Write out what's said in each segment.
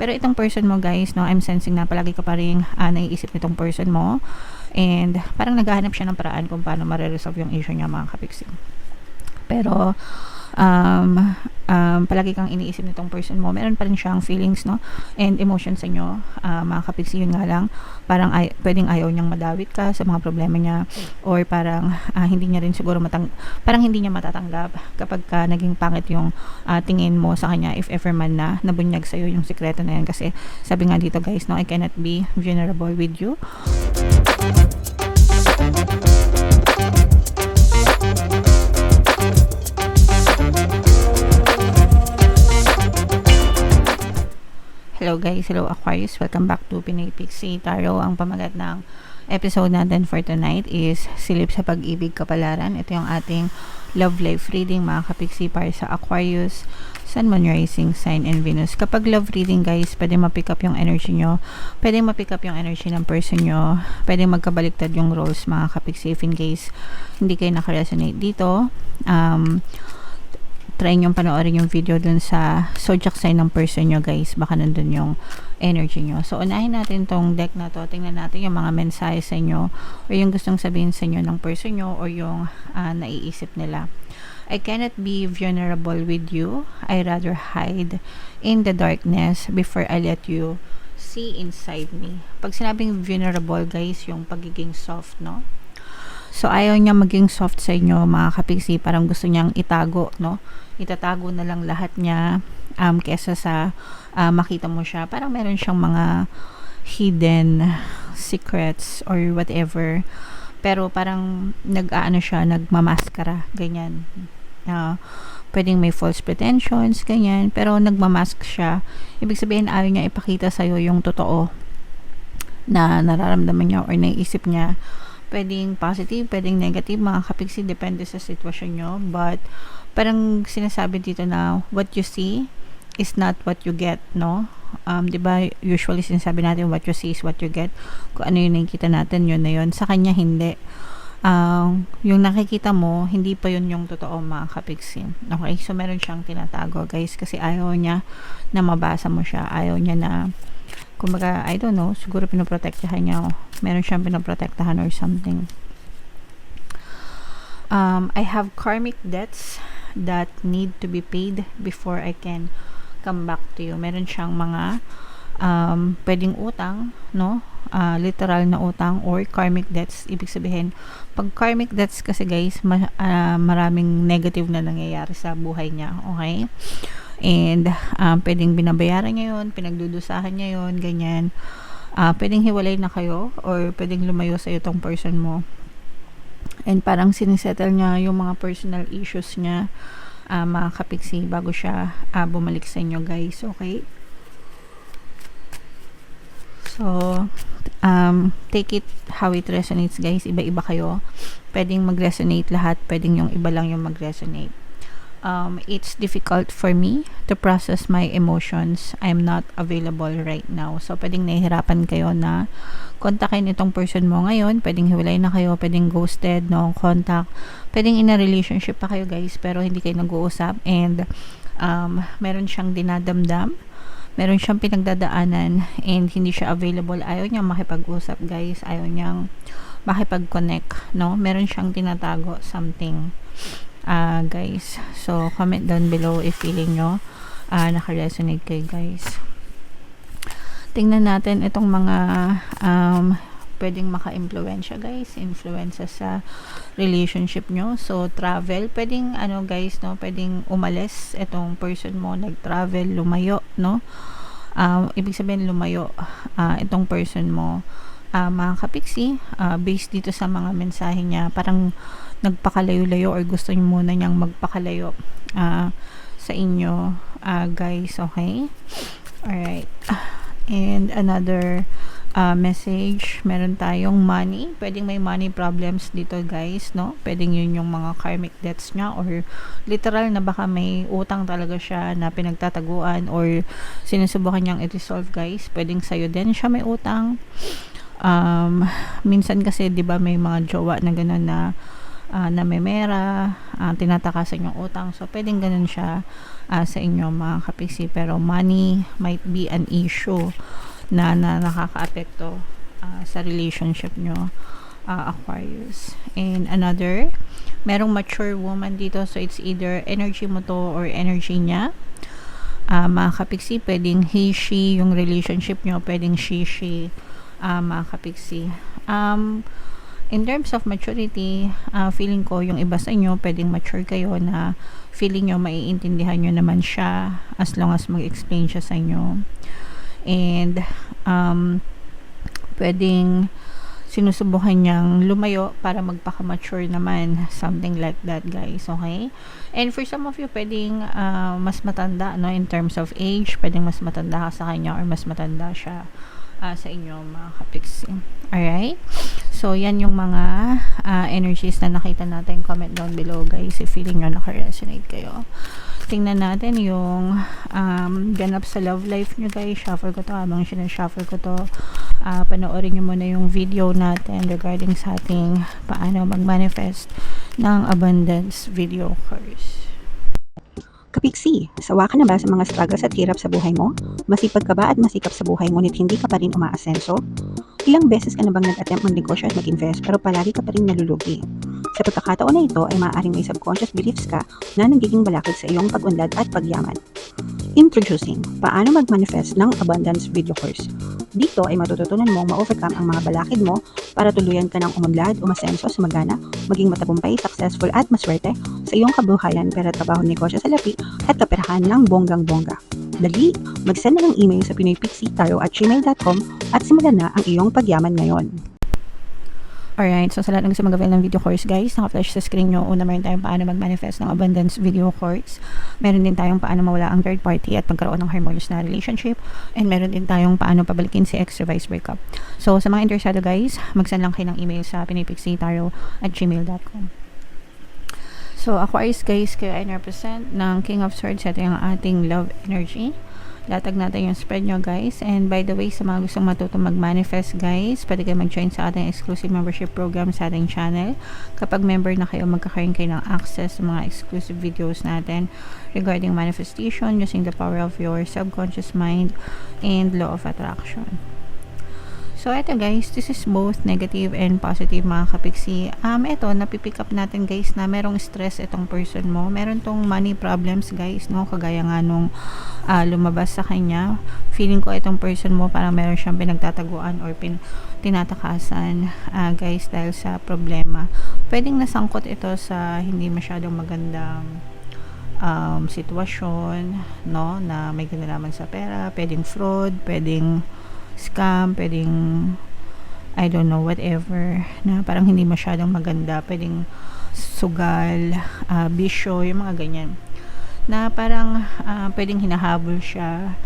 Pero itong person mo guys, no, I'm sensing na palagi ka pa rin naiisip nitong person mo, and parang naghahanap siya ng paraan kung paano ma-resolve yung issue niya, mga kapiksi. Pero palagi kang iniisip nitong person mo, meron pa rin siyang feelings, no, and emotions sa inyo, mga kapiksi. Yun nga lang, parang pwedeng ayaw niyang madawit ka sa mga problema niya, or parang hindi niya rin siguro parang hindi niya matatanggap kapag ka naging pangit yung tingin mo sa kanya, if ever man na nabunyag sa'yo yung sikreto na yan. Kasi sabi nga dito guys, no, I cannot be vulnerable with you. Hello guys, hello Aquarius, welcome back to Pinay Pixie Tarot. Ang pamagat ng episode natin for tonight is Silip sa Pag-ibig, Kapalaran. Ito yung ating love life reading, mga kapiksi, para sa Aquarius, Sun, Moon, Rising Sign, and Venus. Kapag love reading guys, pwede ma-pick up yung energy nyo, pwede ma-pick up yung energy ng person nyo, pwede magkabaliktad yung roles, mga kapiksi. If in case hindi kayo nakaresonate dito, try nyo panoorin yung video dun sa zodiac sign ng person nyo guys, baka nandun yung energy nyo. So unahin natin tong deck na to, tingnan natin yung mga mensahe sa inyo, o yung gustong sabihin sa inyo ng person nyo, o yung naiisip nila. I cannot be vulnerable with you, I rather hide in the darkness before I let you see inside me. Pag sinabing vulnerable guys, yung pagiging soft, no? So ayaw niya maging soft sa inyo, mga kapiksi, parang gusto niyang itago, no? Itatago na lang lahat niya, kesa sa makita mo siya. Parang meron siyang mga hidden secrets or whatever. Pero parang nagmamaskara, ganyan. Pwedeng may false pretensions, ganyan. Pero nagmamask siya. Ibig sabihin, ayaw niya ipakita sa'yo yung totoo na nararamdaman niya or naiisip niya. Pwedeng positive, pwedeng negative, mga kapiksi, depende sa sitwasyon nyo. But parang sinasabi dito na what you see is not what you get, no? Diba usually sinasabi natin what you see is what you get. Kung ano yung nakikita natin, yun na yun. Sa kanya hindi. Yung nakikita mo, hindi pa yun yung totoo, mga kapiksi. Okay, so meron siyang tinatago guys, kasi ayaw niya na mabasa mo siya. Ayaw niya na, kumbaga, I don't know, siguro pinoprotektahan niya, meron siyang pinoprotektahan or something. I have karmic debts that need to be paid before I can come back to you. Meron siyang mga pwedeng utang, no? Literal na utang or karmic debts. Ibig sabihin, pag karmic debts kasi guys, maraming negative na nangyayari sa buhay niya, okay? And pwedeng binabayaran niya yun, pinagdudusahan niya yun, ganyan. Pwedeng hiwalay na kayo, or pwedeng lumayo sa itong person mo, and parang sinisettle niya yung mga personal issues niya, mga kapiksi, bago siya bumalik sa inyo guys, okay? So take it how it resonates guys. Iba-iba kayo, pwedeng mag-resonate lahat, pwedeng yung iba lang yung mag-resonate. It's difficult for me to process my emotions. I'm not available right now. So pwedeng nahihirapan kayo na kontakin itong person mo ngayon. Pwedeng hiwalay na kayo, pwedeng ghosted, no contact. Pwedeng in a relationship pa kayo guys, pero hindi kayo nag-uusap, and meron siyang dinadamdam, meron siyang pinagdadaanan, and hindi siya available. Ayaw niyang makipag-usap guys, ayaw niyang makipag-connect, no? Meron siyang tinatago something, guys. So comment down below if feeling nyo naka-resonate kayo guys. Tingnan natin itong mga pwedeng maka-impluensya guys, influensya sa relationship nyo. So travel, pwedeng guys, no, pwedeng umalis itong person mo, nag-travel, lumayo, no? Ibig sabihin lumayo itong person mo, mga kapiksi, based dito sa mga mensahe niya, parang nagpakalayo-layo, or gusto niyo muna niyang magpakalayo sa inyo, guys, okay? Alright. And another message, meron tayong money. Pwedeng may money problems dito guys, no? Pwedeng yun yung mga karmic debts niya, or literal na baka may utang talaga siya na pinagtataguan, or sinusubukan niyang i-resolve guys. Pwedeng sa'yo din siya may utang. Minsan kasi 'di ba may mga jowa na gano'n na namemera, tinatakasan yung utang. So, pwedeng ganun siya sa inyo mga kapiksi. Pero money might be an issue na nakaka-apekto sa relationship nyo, Aquarius. And another, merong mature woman dito. So, it's either energy mo to or energy niya. Mga kapiksi, pwedeng he, she, yung relationship nyo, pwedeng she, mga kapiksi. In terms of maturity, feeling ko yung iba sa inyo, pwedeng mature kayo na feeling nyo maiintindihan nyo naman siya as long as mag-explain siya sa inyo. And pwedeng sinusubukan niyang lumayo para magpaka-mature naman, something like that, guys. Okay? And for some of you, pwedeng mas matanda, no, in terms of age, pwedeng mas matanda ka sa kanya or mas matanda siya sa inyo, mga kapiksi. Alright? So, yan yung mga energies na nakita natin. Comment down below, guys, if feeling nyo naka-resonate kayo. Tingnan natin yung ganap sa love life nyo, guys. Shuffle ko to. Habang sinashuffle ko to, panoorin nyo muna yung video natin regarding sa ating paano mag-manifest ng abundance video course. Kapiksi, sawa ka na ba sa mga struggles at hirap sa buhay mo? Masipag ka ba at masikap sa buhay ngunit hindi ka pa rin umaasenso? Ilang beses ka na bang nag-attempt mag-negosyo at mag-invest pero palagi ka pa rin nalulugi? Sa pagkakataon na ito ay maaaring may subconscious beliefs ka na nagiging balakid sa iyong pag-unlad at pagyaman. Introducing, paano mag-manifest ng abundance video course. Dito ay matututunan mong ma-overcome ang mga balakid mo para tuluyan ka ng umunlad, umasenso, sumagana, maging matagumpay, successful at maswerte sa iyong kabuhayan, pera, trabaho, negosyo, salapi at kaperahan ng bonggang-bongga. Dali, mag-send na ng email sa pinoypixitaro@gmail.com at simulan na ang iyong pagyaman ngayon. Alright, so sa lahat ng gusto mag-avail ng video course, guys, naka-flash sa screen nyo. Una, meron tayong paano mag-manifest ng abundance video course. Meron din tayong paano mawala ang third party at magkaroon ng harmonious na relationship. And meron din tayong paano pabalikin si ex revice breakup. So, sa mga interesado, guys, mag-send lang kayo ng email sa pinoypixitaro@gmail.com. So, Aquarius, guys, kayo ay represent ng King of Swords. Ito yung ating love energy. Latag natin yung spread nyo, guys. And by the way, sa mga gustong matuto mag-manifest, guys, pwede kayo mag-join sa ating exclusive membership program sa ating channel. Kapag member na kayo, magkakaroon kayo ng access sa mga exclusive videos natin regarding manifestation using the power of your subconscious mind and law of attraction. So, ito, guys, this is both negative and positive, mga kapiksi. Ito, napipick up natin, guys, na merong stress itong person mo. Meron tong money problems, guys, no? Kagaya nga nung lumabas sa kanya. Feeling ko itong person mo parang meron siyang pinagtataguan or tinatakasan, guys, dahil sa problema. Pwedeng nasangkot ito sa hindi masyadong magandang sitwasyon, no? Na may kinalaman sa pera. Pwedeng fraud, pwedeng scam, pwedeng I don't know, whatever, na parang hindi masyadong maganda, pwedeng sugal, bisyo, yung mga ganyan, na parang pwedeng hinahabol siya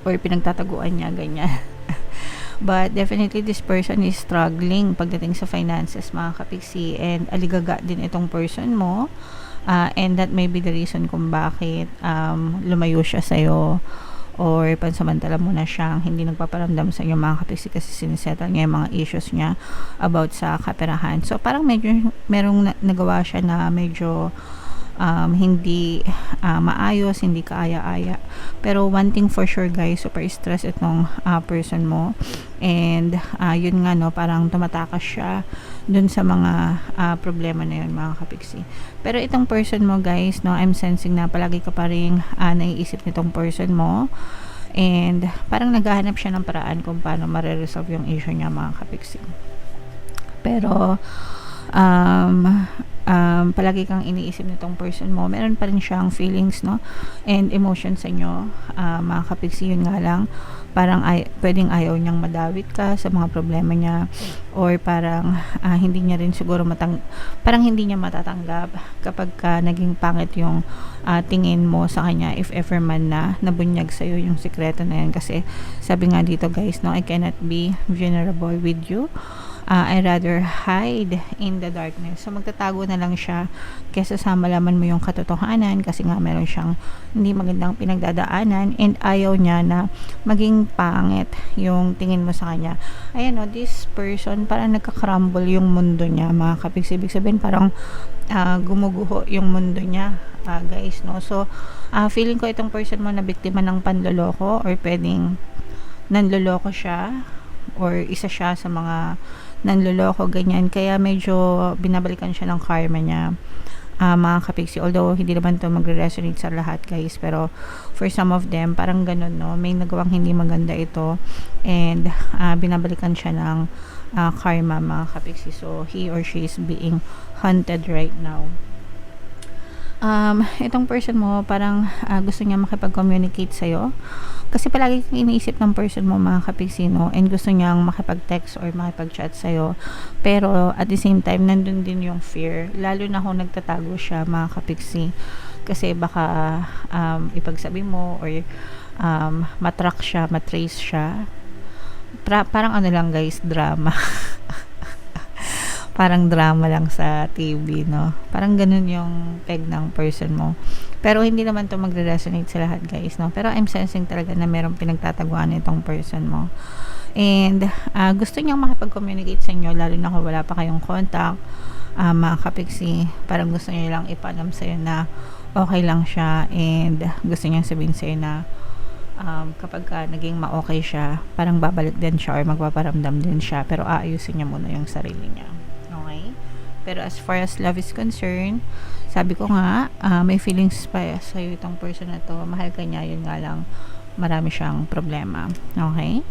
or pinagtataguan niya, ganyan. But definitely this person is struggling pagdating sa finances, mga kapiksi, and aligaga din itong person mo, and that may be the reason kung bakit lumayo siya sa'yo or pansamantala mo na siyang hindi nagpaparamdam sa inyo, mga kapiksi, kasi sinisettle niya yung mga issues niya about sa kaperahan. So parang medyo merong nagawa siya na medyo hindi maayos, hindi kaaya-aya. Pero one thing for sure, guys, super stress itong person mo, and yun nga, no, parang tumatakas siya dun sa mga problema na yun, mga kapiksi. Pero itong person mo, guys, no, I'm sensing na palagi ka pa rin naiisip nitong person mo, and parang naghahanap siya ng paraan kung paano ma-resolve yung issue niya, mga kapiksi. Pero palagi kang iniisip nitong person mo, meron pa rin siyang feelings, no, and emotions sa inyo, mga kapiksi. Yun nga lang, parang pwedeng ayaw niyang madawit ka sa mga problema niya, or parang hindi niya rin siguro parang hindi niya matatanggap kapag naging pangit yung tingin mo sa kanya, if ever man na nabunyag sa'yo yung sikreto na yan. Kasi sabi nga dito, guys, no, I cannot be vulnerable with you I rather hide in the darkness. So, magtatago na lang siya kesa sa malaman mo yung katotohanan kasi nga meron siyang hindi magandang pinagdadaanan and ayaw niya na maging pangit yung tingin mo sa kanya. Ayan o, this person, parang nagka-crumble yung mundo niya, mga kapiks. Ibig sabihin, parang gumuguho yung mundo niya, guys, no? So, feeling ko itong person mo na biktima ng panloloko or pwedeng nanloloko siya or isa siya sa mga nanloloko, ganyan. Kaya medyo binabalikan siya ng karma niya, mga kapiksi. Although, hindi naman to magre-resonate sa lahat, guys. Pero, for some of them, parang ganun, no? May nagawang hindi maganda ito. And, binabalikan siya ng karma, mga kapiksi. So, he or she is being hunted right now. Itong person mo, parang gusto niya makipag-communicate sa'yo. Kasi palagi kang iniisip ng person mo, mga kapiksino, and gusto niyang makipag-text or makipag-chat sa'yo. Pero, at the same time, nandun din yung fear. Lalo na kung nagtatago siya, mga kapiksi. Kasi baka ipagsabi mo or matrack siya, matrace siya. Parang ano lang, guys, drama. Parang drama lang sa TV, no? Parang ganun yung peg ng person mo. Pero hindi naman to magre-resonate sa lahat, guys, no? Pero I'm sensing talaga na merong pinagtataguan itong person mo. And gusto niyang makipag-communicate sa inyo, lalo na kung wala pa kayong contact, mga kapiksi. Parang gusto niya lang ipalam sa'yo na okay lang siya and gusto niyang sabihin sa'yo na kapag naging ma-okay siya, parang babalik din siya or magpaparamdam din siya, pero aayusin niya muna yung sarili niya. Okay? Pero as far as love is concerned, sabi ko nga, may feelings pa sa'yo itong person na to. Mahal ka niya, yun nga lang, marami siyang problema. Okay?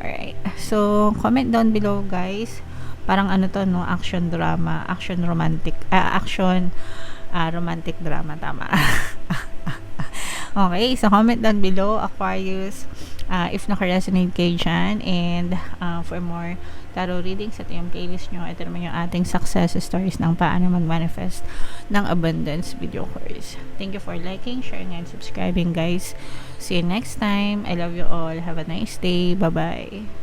Alright. So, comment down below, guys. Parang ano to, no? Action drama. Action romantic. Action romantic drama. Tama. Okay, so comment down below, Aquarius, if naka-resonate kayo dyan. And for more tarot readings, ito yung playlist nyo. Ito naman yung ating success stories ng paano mag-manifest ng abundance video course. Thank you for liking, sharing, and subscribing, guys. See you next time. I love you all. Have a nice day. Bye-bye.